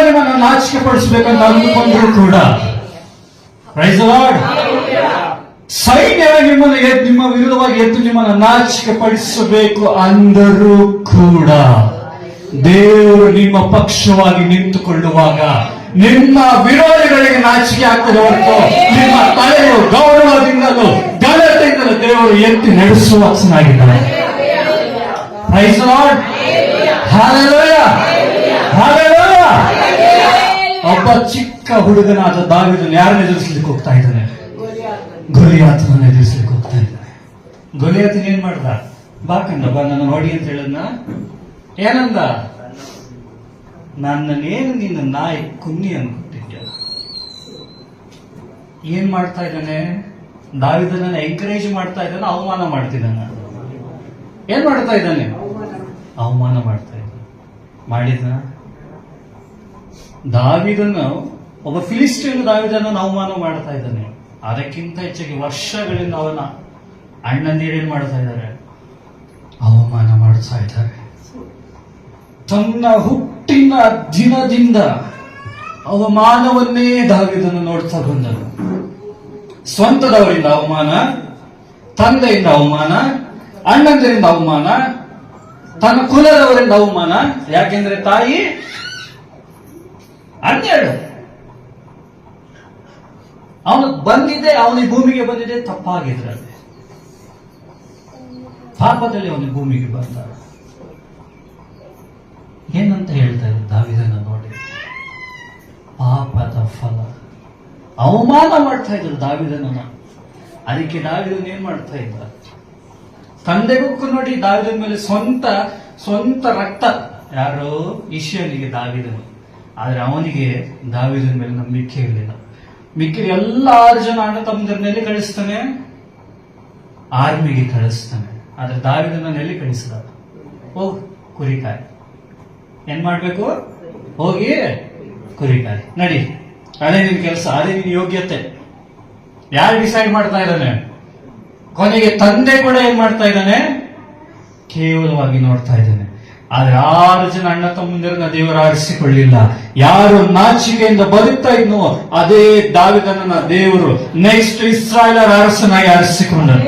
ನಿಮ್ಮನ್ನ ನಾಚಿಕೆ ಪಡಿಸಬೇಕಂತ ಅಂದುಕೊಂಡ್ರು ಕೂಡ ಪ್ರೈಸ್ ದಿ ಲಾರ್ಡ್, ಸೈನ್ಯವೇ ನಿಮ್ಮ ವಿರುದ್ಧವಾಗಿ ಎದ್ದು ನಿಮ್ಮನ್ನ ನಾಚಿಕೆ ಪಡಿಸಬೇಕು ಅಂದರೂ ಕೂಡ ದೇವರು ನಿಮ್ಮ ಪಕ್ಷವಾಗಿ ನಿಂತುಕೊಳ್ಳುವಾಗ ನಿಮ್ಮ ವಿರೋಧಿಗಳಿಗೆ ನಾಚಿಕೆ ಆಗ್ತದೆ ಹೊರತು ನಿಮ್ಮ ತಲೆಯು ಗೌರವದಿಂದಲೂ ಘನತೆಯಿಂದಲೂ ದೇವರು ಎತ್ತಿ ನಡೆಸುವ ಚೆನ್ನಾಗಿದ್ದಾರೆ. Praise the lord, hallelujah, hallelujah. ಒಬ್ಬ ಚಿಕ್ಕ ಹುಡುಗನಾದ ದಾವೀದನು ಯಾರನ್ನ ಎದುರಿಸಲಿಕ್ಕೆ ಹೋಗ್ತಾ ಇದ್ದಾನೆ? ಗೊಲಿಯಾತನನ್ನು ಎದುರಿಸಲಿಕ್ಕೆ ಹೋಗ್ತಾ ಇದ್ದಾನೆ. ಗೊಲಿಯಾತನ ಏನ್ ಮಾಡ್ದ? ಬಾಕಂದ ಬಾ ನನ್ನ ನೋಡಿ ಅಂತ ಹೇಳದ್ನ. ಏನಂದ? ನನ್ನನ್ನೇನು ನಿನ್ನ ನಾಯಿ ಕುನ್ನಿ ಅನ್ಕೊಟ್ಟಿದ್ಯ. ಏನ್ ಮಾಡ್ತಾ ಇದ್ದಾನೆ? ದಾವೀದನನ್ನ ಎಂಕರೇಜ್ ಮಾಡ್ತಾ ಇದ್ದಾನೆ, ಅವಮಾನ ಮಾಡ್ತಿದ್ದಾನೆ. ಏನ್ ಮಾಡ್ತಾ ಇದ್ದಾನೆ? ಅವಮಾನ ಮಾಡ್ತಾ ಇದ್ದಾನೆ. ಮಾಡಿದ ದಾವೀದನು ಒಬ್ಬ ಫಿಲಿಸ್ಟೀನ್ ದಾವೀದನನ್ನು ಅವಮಾನ ಮಾಡ್ತಾ ಇದ್ದಾನೆ. ಅದಕ್ಕಿಂತ ಹೆಚ್ಚಾಗಿ ವರ್ಷಗಳಿಂದ ಅವನ ಅಣ್ಣಂದಿರೇನ್ ಮಾಡ್ತಾ ಇದ್ದಾರೆ? ಅವಮಾನ ಮಾಡ್ತಾ ಇದ್ದಾರೆ. ತನ್ನ ಹುಟ್ಟಿನ ದಿನದಿಂದ ಅವಮಾನವನ್ನೇ ದಾವೀದನು ನೋಡ್ತಾ ಬಂದನು. ಸ್ವಂತದವರಿಂದ ಅವಮಾನ, ತಂದೆಯಿಂದ ಅವಮಾನ, ಅಣ್ಣಂದರಿಂದ ಅವಮಾನ, ತನ್ನ ಕುಲದವರಿಂದ ಅವಮಾನ. ಯಾಕೆಂದ್ರೆ ತಾಯಿ 12 ಅವನು ಬಂದಿದ್ದೆ, ಅವನಿಗೆ ಭೂಮಿಗೆ ಬಂದಿದೆ ತಪ್ಪಾಗಿದ್ರಲ್ಲಿ, ಪಾಪದಲ್ಲಿ ಅವನಿಗೆ ಭೂಮಿಗೆ ಬಂದ. ಏನಂತ ಹೇಳ್ತಾರೆ ದಾವೀದನ ನೋಡಿ? ಪಾಪದ ಫಲ. ಅವಮಾನ ಮಾಡ್ತಾ ಇದ್ರು ದಾವೀದನನ್ನ. ಅದಕ್ಕೆ ದಾವೀದನ ಏನ್ ಮಾಡ್ತಾ ಇದ್ದ? ತಂದೆಗೂ ನೋಡಿ ದಾವೀದನ ಮೇಲೆ ಸ್ವಂತ ರಕ್ತ. ಯಾರು? ಇಷಯನಿಗೆ ದಾವೀದನು. ಆದ್ರೆ ಅವನಿಗೆ ದಾವೀದನ ಮೇಲೆ ನಂಬಿಕೆ ಇರಲಿಲ್ಲ. ಮಿಕ್ಕಿದ ಎಲ್ಲ 6 ಜನ ಅಣ್ಣ ತಮ್ಮದನ್ನೆಲ್ಲಿ ಕಳಿಸ್ತಾನೆ? ಆರ್ಮಿಗೆ ಕಳಿಸ್ತಾನೆ. ಆದ್ರೆ ದಾವೀದನ ಎಲ್ಲಿ ಕಳಿಸಿದ? ಹೋಗ್ ಕುರಿಕಾಯಿ. ಏನ್ ಮಾಡ್ಬೇಕು? ಹೋಗಿ ಕುರಿಕಾಯಿ. ನಡಿ, ಅದೇ ನಿನ್ ಕೆಲಸ, ಅದೇ ನಿನ್ ಯೋಗ್ಯತೆ. ಯಾರು ಡಿಸೈಡ್ ಮಾಡ್ತಾ ಇದ್ದಾನೆ? ಕೊನೆಗೆ ತಂದೆ ಕೂಡ ಏನ್ ಮಾಡ್ತಾ ಇದ್ದಾನೆ? ಕೇವಲವಾಗಿ ನೋಡ್ತಾ ಇದ್ದಾನೆ. ಆದ್ರೆ 6 ಜನ ಅಣ್ಣ ತಮ್ಮಂದಿರನ್ನ ದೇವರು ಆರಿಸಿಕೊಳ್ಳಿಲ್ಲ. ಯಾರು ನಾಚಿಕೆಯಿಂದ ಬದುಕ್ತಾ ಇದ್ನೋ ಅದೇ ದಾವೀದನನ್ನ ದೇವರು ನೆಕ್ಸ್ಟ್ ಇಸ್ರಾಯೇಲರ ಅರಸನಾಗಿ ಆರಿಸಿಕೊಂಡನು.